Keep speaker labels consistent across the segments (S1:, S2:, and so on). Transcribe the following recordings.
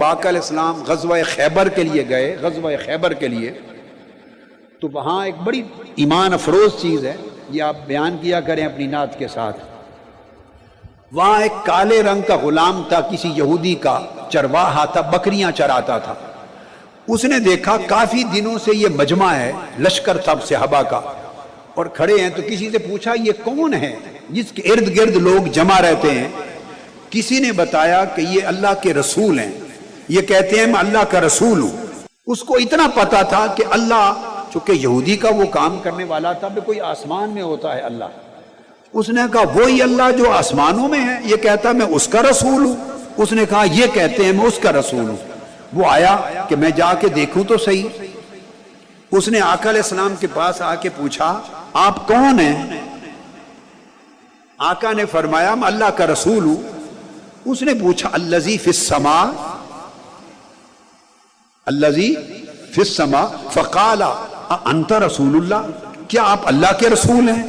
S1: جب آقا علیہ السلام غزوہ خیبر کے لیے گئے، غزوہ خیبر کے لیے، تو وہاں ایک بڑی ایمان افروز چیز ہے، یہ آپ بیان کیا کریں اپنی نعت کے ساتھ۔ وہاں ایک کالے رنگ کا غلام تھا، کسی یہودی کا، چرواہا تھا، بکریاں چراتا تھا۔ اس نے دیکھا کافی دنوں سے یہ مجمع ہے، لشکر تھا صحابہ کا، اور کھڑے ہیں، تو کسی سے پوچھا یہ کون ہے جس کے ارد گرد لوگ جمع رہتے ہیں؟ کسی نے بتایا کہ یہ اللہ کے رسول ہیں، یہ کہتے ہیں میں اللہ کا رسول ہوں۔ اس کو اتنا پتا تھا کہ اللہ، چونکہ یہودی کا وہ کام کرنے والا تھا کہ کوئی آسمان میں ہوتا ہے اللہ، اس نے کہا وہی اللہ جو آسمانوں میں ہے، یہ کہتا میں اس کا رسول ہوں۔ اس نے کہا یہ کہتے ہیں میں اس کا رسول ہوں۔ وہ آیا کہ میں جا کے دیکھوں تو صحیح۔ اس نے آقا علیہ السلام کے پاس آ کے پوچھا آپ کون ہیں؟ آقا نے فرمایا میں اللہ کا رسول ہوں۔ اس نے پوچھا الذی فی السماء، الذی فی السماء، فقال انت رسول اللہ، کیا آپ اللہ کے رسول ہیں؟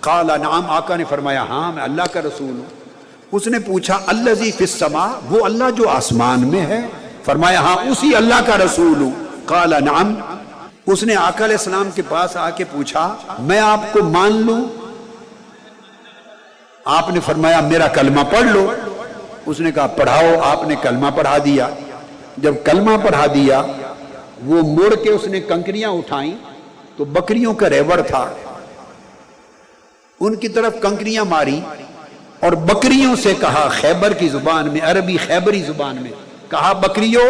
S1: قال نعم، آقا نے فرمایا ہاں میں اللہ کا رسول ہوں۔ اس نے پوچھا الذی فی السماء، وہ اللہ جو آسمان میں ہے؟ فرمایا ہاں اسی اللہ کا رسول ہوں۔ قال نعم۔ اس نے آقا علیہ السلام کے پاس آ کے پوچھا میں آپ کو مان لوں؟ آپ نے فرمایا میرا کلمہ پڑھ لو۔ اس نے کہا پڑھاؤ۔ آپ نے کلمہ پڑھا دیا۔ جب کلمہ پڑھا دیا، وہ مڑ کے اس نے کنکریاں اٹھائیں تو بکریوں کا ریوڑ تھا، ان کی طرف کنکریاں ماری اور بکریوں سے کہا، خیبر کی زبان میں، عربی خیبری زبان میں کہا، بکریوں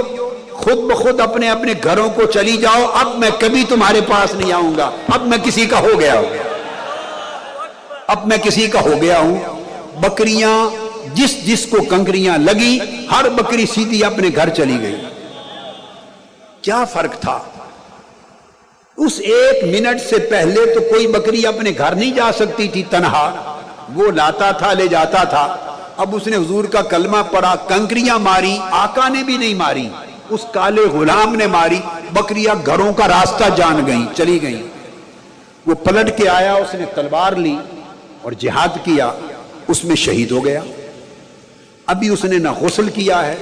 S1: خود بخود اپنے اپنے گھروں کو چلی جاؤ، اب میں کبھی تمہارے پاس نہیں آؤں گا، اب میں کسی کا ہو گیا ہوں، اب میں کسی کا ہو گیا ہوں۔ بکریاں جس کو کنکریاں لگی، ہر بکری سیدھی اپنے گھر چلی گئی۔ کیا فرق تھا؟ اس ایک منٹ سے پہلے تو کوئی بکری اپنے گھر نہیں جا سکتی تھی تنہا، وہ لاتا تھا لے جاتا تھا۔ اب اس نے حضور کا کلمہ پڑھا، کنکریاں ماری، آقا نے بھی نہیں ماری، اس کالے غلام نے ماری، بکریاں گھروں کا راستہ جان گئیں، چلی گئیں۔ وہ پلٹ کے آیا، اس نے تلوار لی اور جہاد کیا، اس میں شہید ہو گیا۔ ابھی اس نے نہ غسل کیا ہے،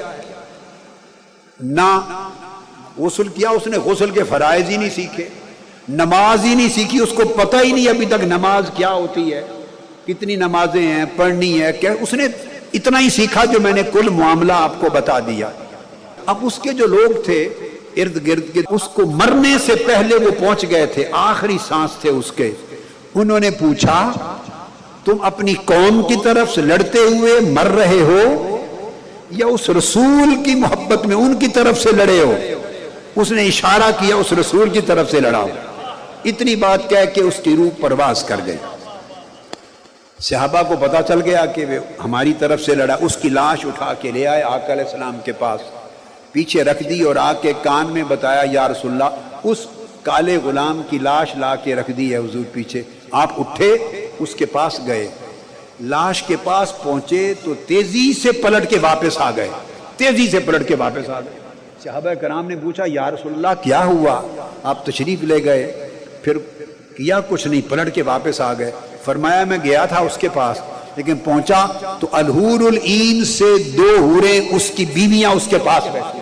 S1: نہ غسل کیا، اس نے غسل کے فرائض ہی نہیں سیکھے، نماز ہی نہیں سیکھی، اس کو پتہ ہی نہیں ابھی تک نماز کیا ہوتی ہے، کتنی نمازیں ہیں، پڑھنی ہے کیا، اس نے اتنا ہی سیکھا جو میں نے کل معاملہ آپ کو بتا دیا۔ اب اس کے جو لوگ تھے ارد گرد کے، اس کو مرنے سے پہلے وہ پہنچ گئے تھے، آخری سانس تھے اس کے۔ انہوں نے پوچھا تم اپنی قوم کی طرف سے لڑتے ہوئے مر رہے ہو یا اس رسول کی محبت میں ان کی طرف سے لڑے ہو؟ اس نے اشارہ کیا اس رسول کی طرف سے لڑا ہو۔ اتنی بات کہہ کے اس کی روح پرواز کر گئی۔ صحابہ کو پتا چل گیا کہ وہ ہماری طرف سے لڑا۔ اس کی لاش اٹھا کے لے آئے آقا علیہ السلام کے پاس، پیچھے رکھ دی اور آ کے کان میں بتایا یا رسول اللہ، اس کالے غلام کی لاش لا کے رکھ دی ہے حضور پیچھے۔ آپ اٹھے، اس کے پاس گئے، لاش کے پاس پہنچے تو تیزی سے پلٹ کے واپس آ گئے، تیزی سے پلٹ کے واپس آ گئے۔ صحابہ کرام نے پوچھا یا رسول اللہ کیا ہوا؟ آپ تشریف لے گئے، پھر کیا کچھ نہیں، پلٹ کے واپس آ گئے۔ فرمایا میں گیا تھا اس کے پاس، لیکن پہنچا تو الحور العین سے 2 حوریں اس کی بیویاں اس کے پاس بیٹھی۔